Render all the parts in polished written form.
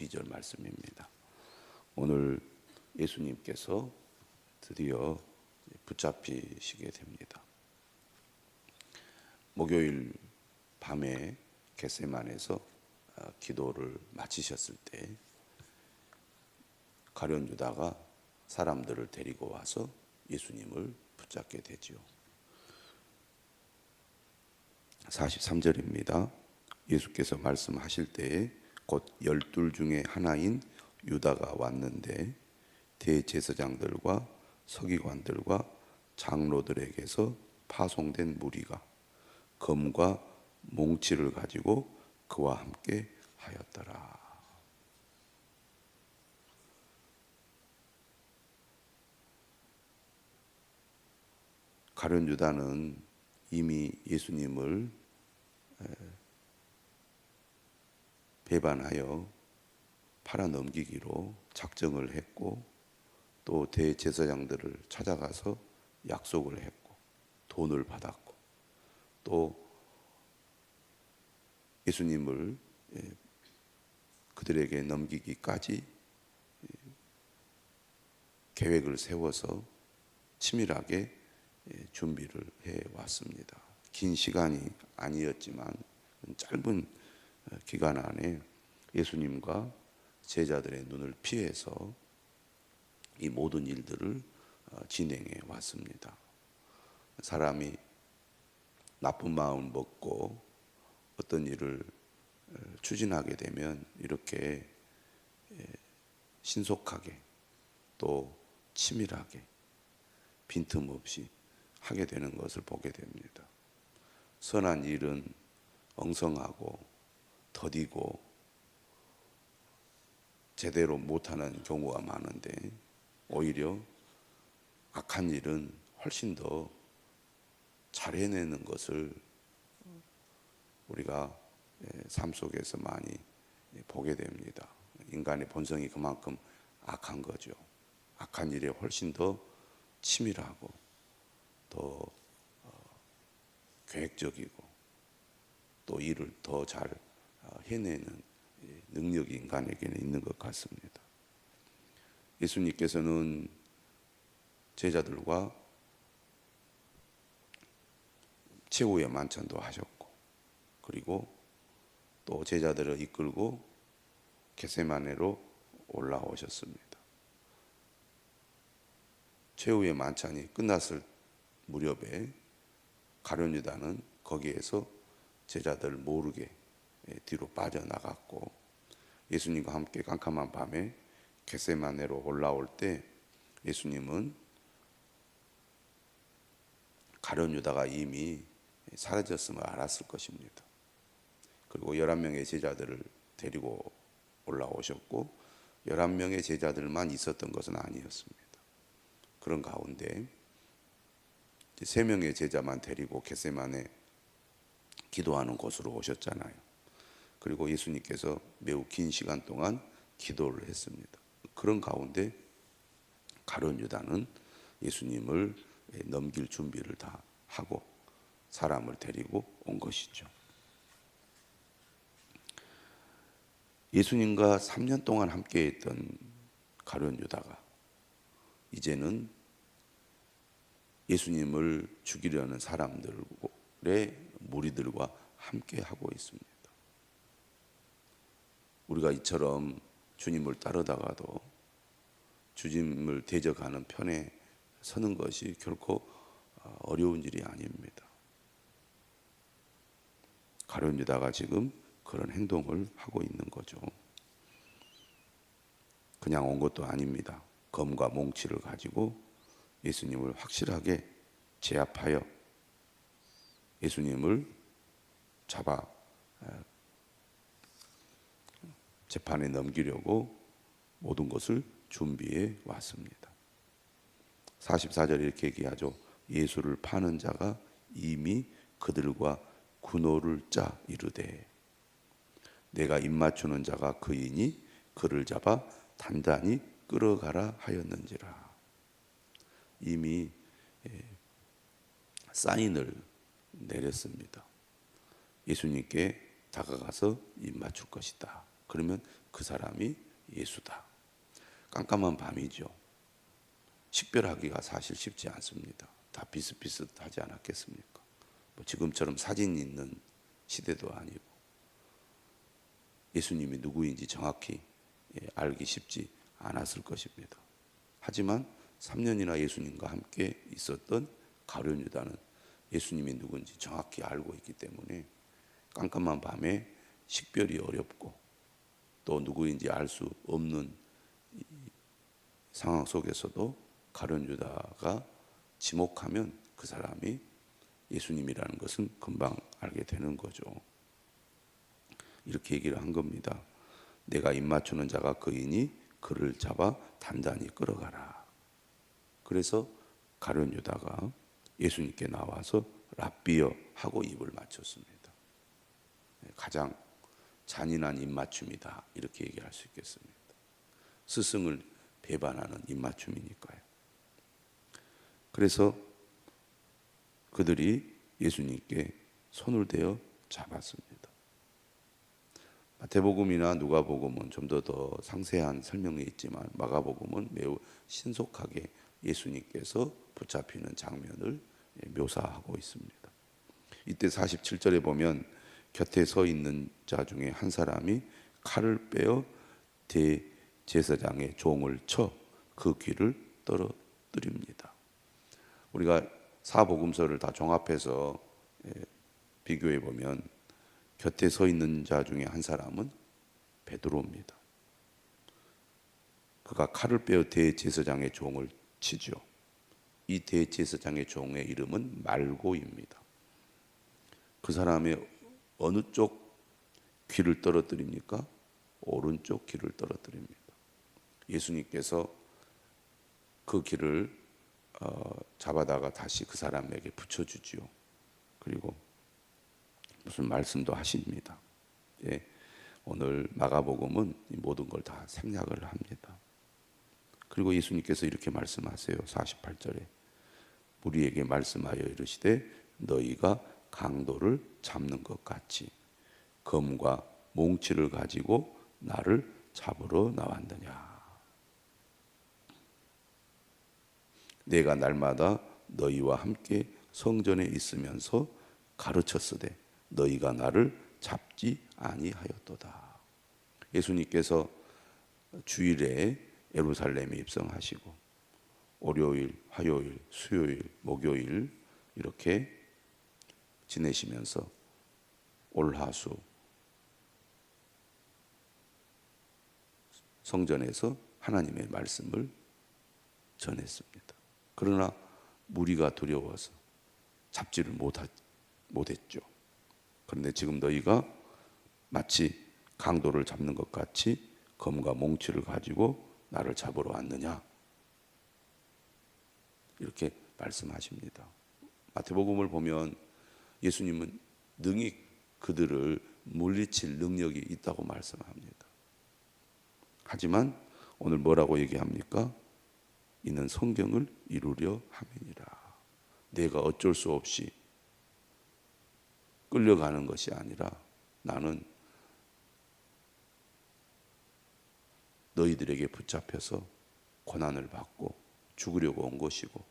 12절 말씀입니다. 오늘 예수님께서 드디어 붙잡히시게 됩니다. 목요일 밤에 겟세마네에서 기도를 마치셨을 때 가룟 유다가 사람들을 데리고 와서 예수님을 붙잡게 되지요. 43절입니다. 예수께서 말씀하실 때에 곧 12 중에 하나인 유다가 왔는데 대제사장들과 서기관들과 장로들에게서 파송된 무리가 검과 몽치를 가지고 그와 함께 하였더라. 가룟 유다는 이미 예수님을 배반하여 팔아넘기기로 작정을 했고, 또 대제사장들을 찾아가서 약속을 했고 돈을 받았고, 또 예수님을 그들에게 넘기기까지 계획을 세워서 치밀하게 준비를 해왔습니다. 긴 시간이 아니었지만 짧은 기간 안에 예수님과 제자들의 눈을 피해서 이 모든 일들을 진행해 왔습니다. 사람이 나쁜 마음 먹고 어떤 일을 추진하게 되면 이렇게 신속하게 또 치밀하게 빈틈없이 하게 되는 것을 보게 됩니다. 선한 일은 엉성하고 더디고 제대로 못하는 경우가 많은데, 오히려 악한 일은 훨씬 더 잘 해내는 것을 우리가 삶 속에서 많이 보게 됩니다. 인간의 본성이 그만큼 악한 거죠. 악한 일에 훨씬 더 치밀하고 더 계획적이고 또 일을 더 잘 해내는 능력이 인간에게는 있는 것 같습니다. 예수님께서는 제자들과 최후의 만찬도 하셨고, 그리고 또 제자들을 이끌고 겟세마네로 올라오셨습니다. 최후의 만찬이 끝났을 무렵에 가룟 유다는 거기에서 제자들 모르게 뒤로 빠져나갔고, 예수님과 함께 깜깜한 밤에 겟세마네로 올라올 때 예수님은 가룟 유다가 이미 사라졌음을 알았을 것입니다. 그리고 11명의 제자들을 데리고 올라오셨고 11명의 제자들만 있었던 것은 아니었습니다. 그런 가운데 3명의 제자만 데리고 겟세마네 기도하는 곳으로 오셨잖아요. 그리고 예수님께서 매우 긴 시간 동안 기도를 했습니다. 그런 가운데 가룟 유다는 예수님을 넘길 준비를 다 하고 사람을 데리고 온 것이죠. 예수님과 3년 동안 함께했던 가룟 유다가 이제는 예수님을 죽이려는 사람들의 무리들과 함께하고 있습니다. 우리가 이처럼 주님을 따르다가도 주님을 대적하는 편에 서는 것이 결코 어려운 일이 아닙니다. 가룟 유다가 지금 그런 행동을 하고 있는 거죠. 그냥 온 것도 아닙니다. 검과 몽치를 가지고 예수님을 확실하게 제압하여 예수님을 잡아 재판에 넘기려고 모든 것을 준비해 왔습니다. 44절에 이렇게 얘기하죠. 예수를 파는 자가 이미 그들과 군호를 짜 이르되 내가 입맞추는 자가 그이니 그를 잡아 단단히 끌어가라 하였는지라. 이미 사인을 내렸습니다. 예수님께 다가가서 입맞출 것이다. 그러면 그 사람이 예수다. 깜깜한 밤이죠. 식별하기가 사실 쉽지 않습니다. 다 비슷비슷하지 않았겠습니까? 뭐 지금처럼 사진 있는 시대도 아니고 예수님이 누구인지 정확히 알기 쉽지 않았을 것입니다. 하지만 3년이나 예수님과 함께 있었던 가룟 유다는 예수님이 누군지 정확히 알고 있기 때문에 깜깜한 밤에 식별이 어렵고 또 누구인지 알 수 없는 상황 속에서도 가룟 유다가 지목하면 그 사람이 예수님이라는 것은 금방 알게 되는 거죠. 이렇게 얘기를 한 겁니다. 내가 입맞추는 자가 그이니 그를 잡아 단단히 끌어가라. 그래서 가룟 유다가 예수님께 나와서 랍비여 하고 입을 맞췄습니다. 가장 잔인한 입맞춤이다, 이렇게 얘기할 수 있겠습니다. 스승을 배반하는 입맞춤이니까요. 그래서 그들이 예수님께 손을 대어 잡았습니다. 마태복음이나 누가복음은 좀 더 상세한 설명이 있지만 마가복음은 매우 신속하게 예수님께서 붙잡히는 장면을 묘사하고 있습니다. 이때 47절에 보면 곁에 서 있는 자 중에 한 사람이 칼을 빼어 대제사장의 종을 쳐 그 귀를 떨어뜨립니다. 우리가 사복음서를 다 종합해서 비교해 보면 곁에 서 있는 자 중에 한 사람은 베드로입니다. 그가 칼을 빼어 대제사장의 종을 치죠. 이 대제사장의 종의 이름은 말고입니다. 그 사람의 어느 쪽 귀를 떨어뜨립니까? 오른쪽 귀를 떨어뜨립니다. 예수님께서 그 귀를 잡아다가 다시 그 사람에게 붙여주지요. 그리고 무슨 말씀도 하십니다. 예, 오늘 마가복음은 이 모든 걸 다 생략을 합니다. 그리고 예수님께서 이렇게 말씀하세요. 48절에 무리에게 말씀하여 이르시되 너희가 강도를 잡는 것 같이 검과 몽치를 가지고 나를 잡으러 나왔느냐. 내가 날마다 너희와 함께 성전에 있으면서 가르쳤으되 너희가 나를 잡지 아니하였도다. 예수님께서 주일에 예루살렘에 입성하시고 월요일, 화요일, 수요일, 목요일 이렇게 지내시면서 올하수 성전에서 하나님의 말씀을 전했습니다. 그러나 무리가 두려워서 잡지를 못했죠. 그런데 지금 너희가 마치 강도를 잡는 것 같이 검과 몽치를 가지고 나를 잡으러 왔느냐, 이렇게 말씀하십니다. 마태복음을 보면 예수님은 능히 그들을 물리칠 능력이 있다고 말씀합니다. 하지만 오늘 뭐라고 얘기합니까? 이는 성경을 이루려 함이니라. 내가 어쩔 수 없이 끌려가는 것이 아니라 나는 너희들에게 붙잡혀서 고난을 받고 죽으려고 온 것이고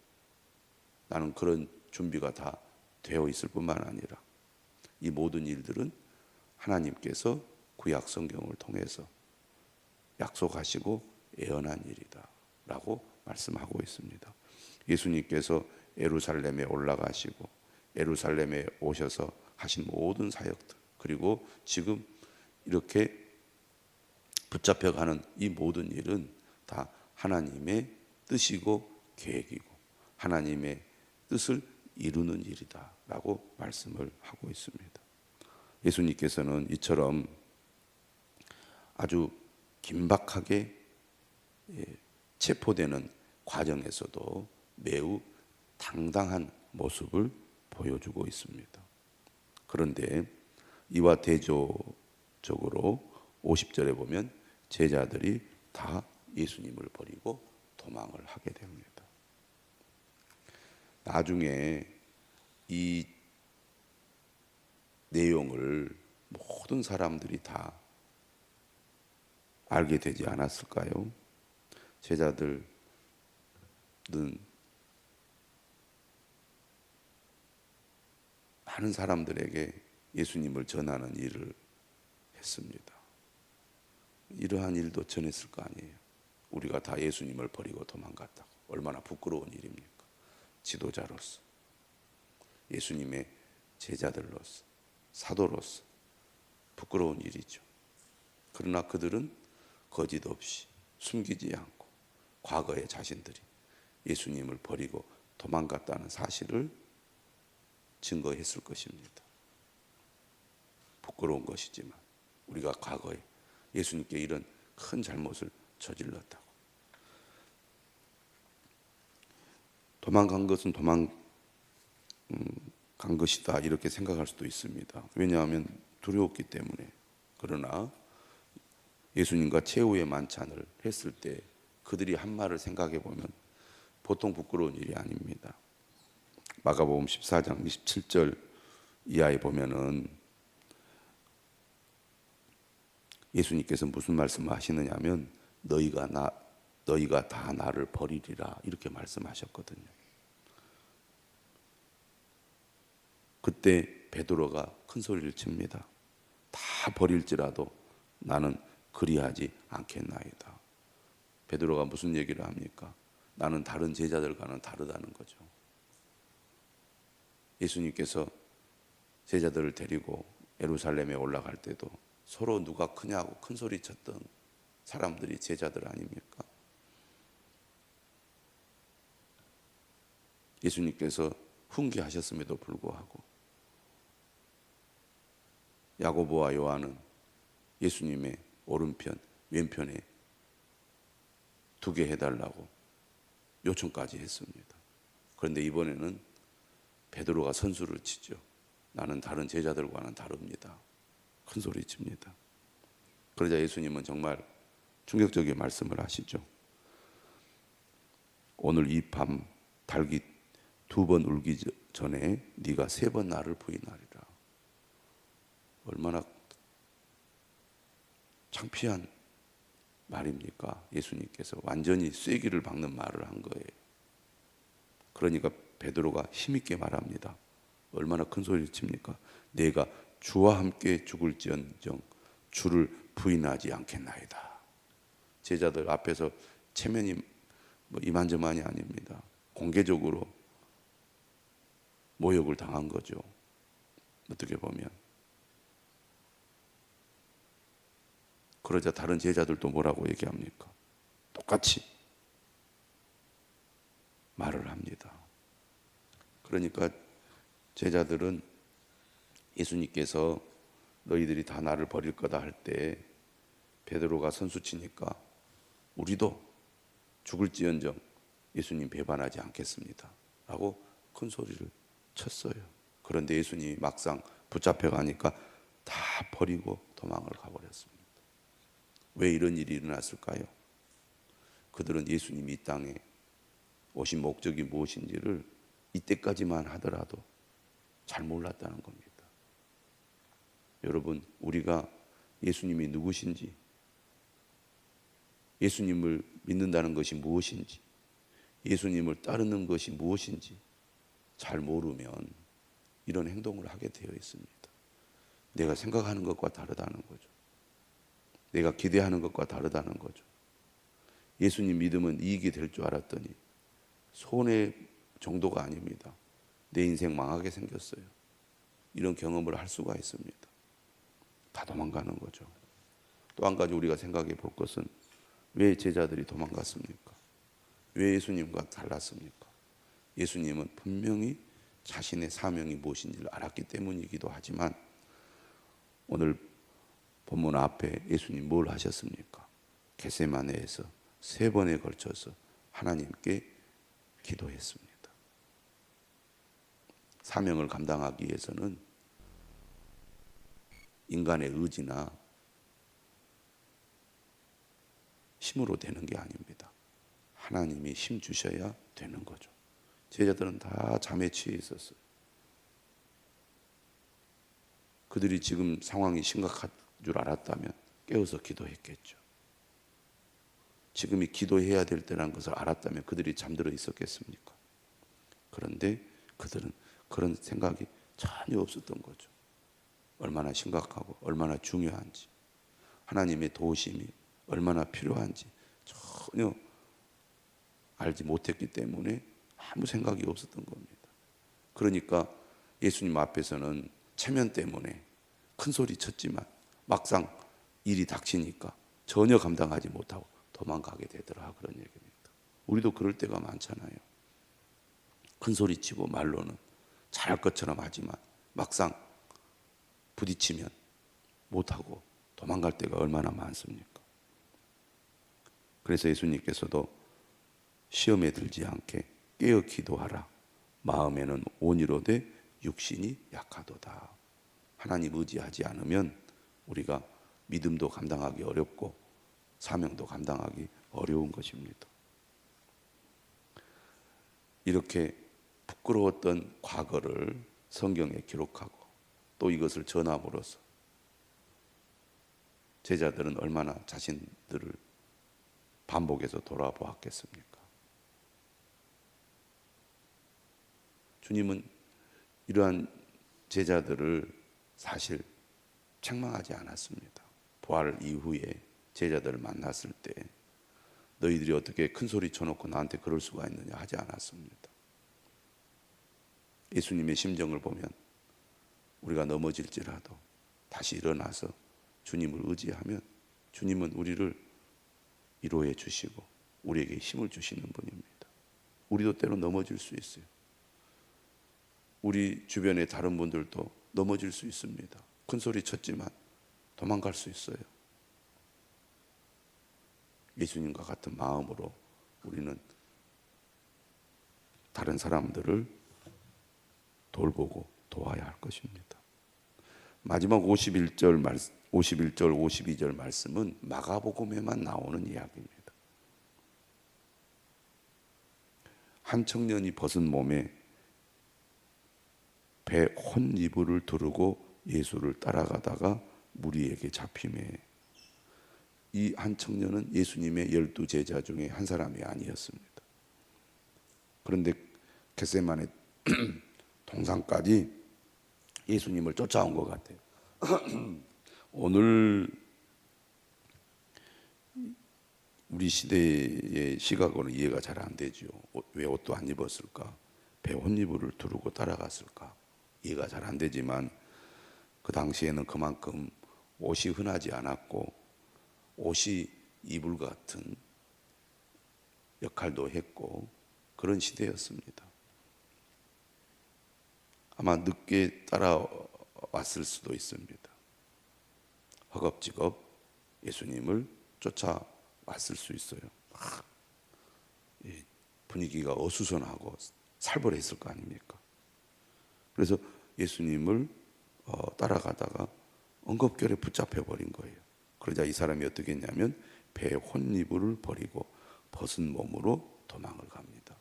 나는 그런 준비가 다 되어 있을 뿐만 아니라 이 모든 일들은 하나님께서 구약 성경을 통해서 약속하시고 예언한 일이다 라고 말씀하고 있습니다. 예수님께서 예루살렘에 올라가시고 예루살렘에 오셔서 하신 모든 사역들, 그리고 지금 이렇게 붙잡혀가는 이 모든 일은 다 하나님의 뜻이고 계획이고 하나님의 뜻을 이루는 일이다 라고 말씀을 하고 있습니다. 예수님께서는 이처럼 아주 긴박하게 체포되는 과정에서도 매우 당당한 모습을 보여주고 있습니다. 그런데 이와 대조적으로 50절에 보면 제자들이 다 예수님을 버리고 도망을 하게 됩니다. 나중에 이 내용을 모든 사람들이 다 알게 되지 않았을까요? 제자들은 많은 사람들에게 예수님을 전하는 일을 했습니다. 이러한 일도 전했을 거 아니에요. 우리가 다 예수님을 버리고 도망갔다고. 얼마나 부끄러운 일입니까? 지도자로서, 예수님의 제자들로서, 사도로서 부끄러운 일이죠. 그러나 그들은 거짓 없이 숨기지 않고 과거의 자신들이 예수님을 버리고 도망갔다는 사실을 증거했을 것입니다. 부끄러운 것이지만 우리가 과거에 예수님께 이런 큰 잘못을 저질렀다고. 도망간 것은 도망간 것이다 이렇게 생각할 수도 있습니다. 왜냐하면 두려웠기 때문에. 그러나 예수님과 최후의 만찬을 했을 때 그들이 한 말을 생각해 보면 보통 부끄러운 일이 아닙니다. 마가복음 14장 27절 이하에 보면은 예수님께서 무슨 말씀을 하시느냐면 너희가 다 나를 버리리라 이렇게 말씀하셨거든요. 그때 베드로가 큰 소리를 칩니다. 다 버릴지라도 나는 그리하지 않겠나이다. 베드로가 무슨 얘기를 합니까? 나는 다른 제자들과는 다르다는 거죠. 예수님께서 제자들을 데리고 예루살렘에 올라갈 때도 서로 누가 크냐고 큰 소리 쳤던 사람들이 제자들 아닙니까? 예수님께서 훈계하셨음에도 불구하고 야고보와 요한은 예수님의 오른편, 왼편에 두게 해달라고 요청까지 했습니다. 그런데 이번에는 베드로가 선수를 치죠. 나는 다른 제자들과는 다릅니다. 큰 소리 칩니다. 그러자 예수님은 정말 충격적인 말씀을 하시죠. 오늘 이 밤 닭이 2번 울기 전에 네가 3번 나를 부인하리라. 얼마나 창피한 말입니까? 예수님께서 완전히 쐐기를 박는 말을 한 거예요. 그러니까 베드로가 힘있게 말합니다. 얼마나 큰 소리를 칩니까? 내가 주와 함께 죽을지언정 주를 부인하지 않겠나이다. 제자들 앞에서 체면이 이만저만이 아닙니다. 공개적으로 모욕을 당한 거죠. 어떻게 보면. 그러자 다른 제자들도 뭐라고 얘기합니까? 똑같이 말을 합니다. 그러니까 제자들은 예수님께서 너희들이 다 나를 버릴 거다 할 때 베드로가 선수치니까 우리도 죽을지언정 예수님 배반하지 않겠습니다 라고 큰 소리를 쳤어요. 그런데 예수님이 막상 붙잡혀 가니까 다 버리고 도망을 가버렸습니다. 왜 이런 일이 일어났을까요? 그들은 예수님이 이 땅에 오신 목적이 무엇인지를 이때까지만 하더라도 잘 몰랐다는 겁니다. 여러분, 우리가 예수님이 누구신지, 예수님을 믿는다는 것이 무엇인지, 예수님을 따르는 것이 무엇인지 잘 모르면 이런 행동을 하게 되어 있습니다. 내가 생각하는 것과 다르다는 거죠. 내가 기대하는 것과 다르다는 거죠. 예수님 믿으면 이익이 될 줄 알았더니 손해 정도가 아닙니다. 내 인생 망하게 생겼어요. 이런 경험을 할 수가 있습니다. 다 도망가는 거죠. 또 한 가지 우리가 생각해 볼 것은 왜 제자들이 도망갔습니까? 왜 예수님과 달랐습니까? 예수님은 분명히 자신의 사명이 무엇인지를 알았기 때문이기도 하지만 오늘 본문 앞에 예수님 뭘 하셨습니까? 겟세마네에서 3번에 걸쳐서 하나님께 기도했습니다. 사명을 감당하기 위해서는 인간의 의지나 힘으로 되는 게 아닙니다. 하나님이 힘 주셔야 되는 거죠. 제자들은 다 잠에 취해 있었어요. 그들이 지금 상황이 심각한 줄 알았다면 깨어서 기도했겠죠. 지금이 기도해야 될 때라는 것을 알았다면 그들이 잠들어 있었겠습니까? 그런데 그들은 그런 생각이 전혀 없었던 거죠. 얼마나 심각하고 얼마나 중요한지, 하나님의 도우심이 얼마나 필요한지 전혀 알지 못했기 때문에 아무 생각이 없었던 겁니다. 그러니까 예수님 앞에서는 체면 때문에 큰 소리 쳤지만 막상 일이 닥치니까 전혀 감당하지 못하고 도망가게 되더라, 그런 얘기입니다. 우리도 그럴 때가 많잖아요. 큰 소리 치고 말로는 잘할 것처럼 하지만 막상 부딪히면 못하고 도망갈 때가 얼마나 많습니까? 그래서 예수님께서도 시험에 들지 않게 깨어 기도하라. 마음에는 온이로되 육신이 약하도다. 하나님 의지하지 않으면 우리가 믿음도 감당하기 어렵고 사명도 감당하기 어려운 것입니다. 이렇게 부끄러웠던 과거를 성경에 기록하고 또 이것을 전함으로써 제자들은 얼마나 자신들을 반복해서 돌아보았겠습니까? 주님은 이러한 제자들을 사실 책망하지 않았습니다. 부활 이후에 제자들을 만났을 때 너희들이 어떻게 큰 소리 쳐놓고 나한테 그럴 수가 있느냐 하지 않았습니다. 예수님의 심정을 보면 우리가 넘어질지라도 다시 일어나서 주님을 의지하면 주님은 우리를 위로해 주시고 우리에게 힘을 주시는 분입니다. 우리도 때로 넘어질 수 있어요. 우리 주변의 다른 분들도 넘어질 수 있습니다. 큰 소리 쳤지만 도망갈 수 있어요. 예수님과 같은 마음으로 우리는 다른 사람들을 돌보고 도와야 할 것입니다. 마지막 51절, 52절 말씀은 마가복음에만 나오는 이야기입니다. 한 청년이 벗은 몸에 배 혼이불을 두르고 예수를 따라가다가 무리에게 잡히매, 이 한 청년은 예수님의 12 제자 중에 한 사람이 아니었습니다. 그런데 겟세마네 동산까지 예수님을 쫓아온 것 같아요. 오늘 우리 시대의 시각으로는 이해가 잘 안 되죠. 왜 옷도 안 입었을까? 배 혼이불을 두르고 따라갔을까? 이해가 잘 안 되지만 그 당시에는 그만큼 옷이 흔하지 않았고 옷이 이불 같은 역할도 했고 그런 시대였습니다. 아마 늦게 따라왔을 수도 있습니다. 허겁지겁 예수님을 쫓아왔을 수 있어요. 분위기가 어수선하고 살벌했을 거 아닙니까? 그래서 예수님을 따라가다가 엉겁결에 붙잡혀 버린 거예요. 그러자 이 사람이 어떻게 했냐면 배에 혼이불을 버리고 벗은 몸으로 도망을 갑니다.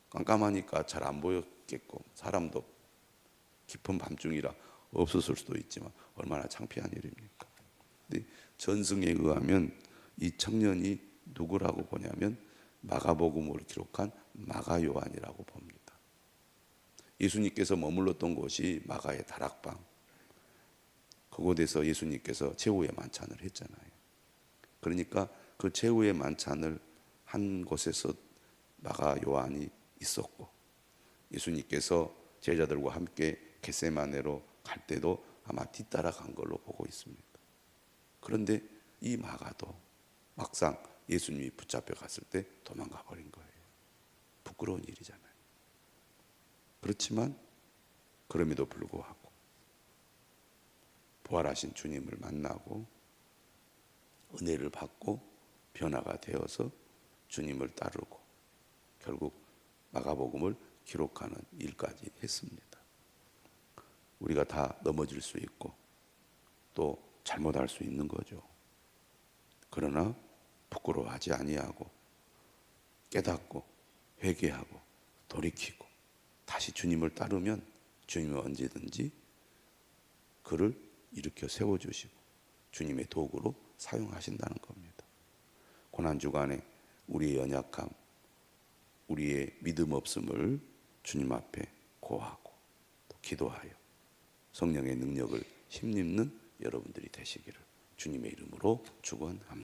깜깜하니까 잘 안 보였겠고 사람도 깊은 밤중이라 없었을 수도 있지만 얼마나 창피한 일입니까? 근데 전승에 의하면 이 청년이 누구라고 보냐면 마가복음을 기록한 마가 요한이라고 봅니다. 예수님께서 머물렀던 곳이 마가의 다락방, 그곳에서 예수님께서 최후의 만찬을 했잖아요. 그러니까 그 최후의 만찬을 한 곳에서 마가 요한이 있었고 예수님께서 제자들과 함께 겟세마네로 갈 때도 아마 뒤따라 간 걸로 보고 있습니다. 그런데 이 마가도 막상 예수님이 붙잡혀 갔을 때 도망가 버린 거예요. 부끄러운 일이잖아요. 그렇지만 그럼에도 불구하고 부활하신 주님을 만나고 은혜를 받고 변화가 되어서 주님을 따르고 결국 마가복음을 기록하는 일까지 했습니다. 우리가 다 넘어질 수 있고 또 잘못할 수 있는 거죠. 그러나 부끄러워하지 아니하고 깨닫고 회개하고 돌이키고 다시 주님을 따르면 주님은 언제든지 그를 일으켜 세워주시고 주님의 도구로 사용하신다는 겁니다. 오늘 한 주간에 우리의 연약함, 우리의 믿음 없음을 주님 앞에 고하고 또 기도하여 성령의 능력을 힘입는 여러분들이 되시기를 주님의 이름으로 축원합니다.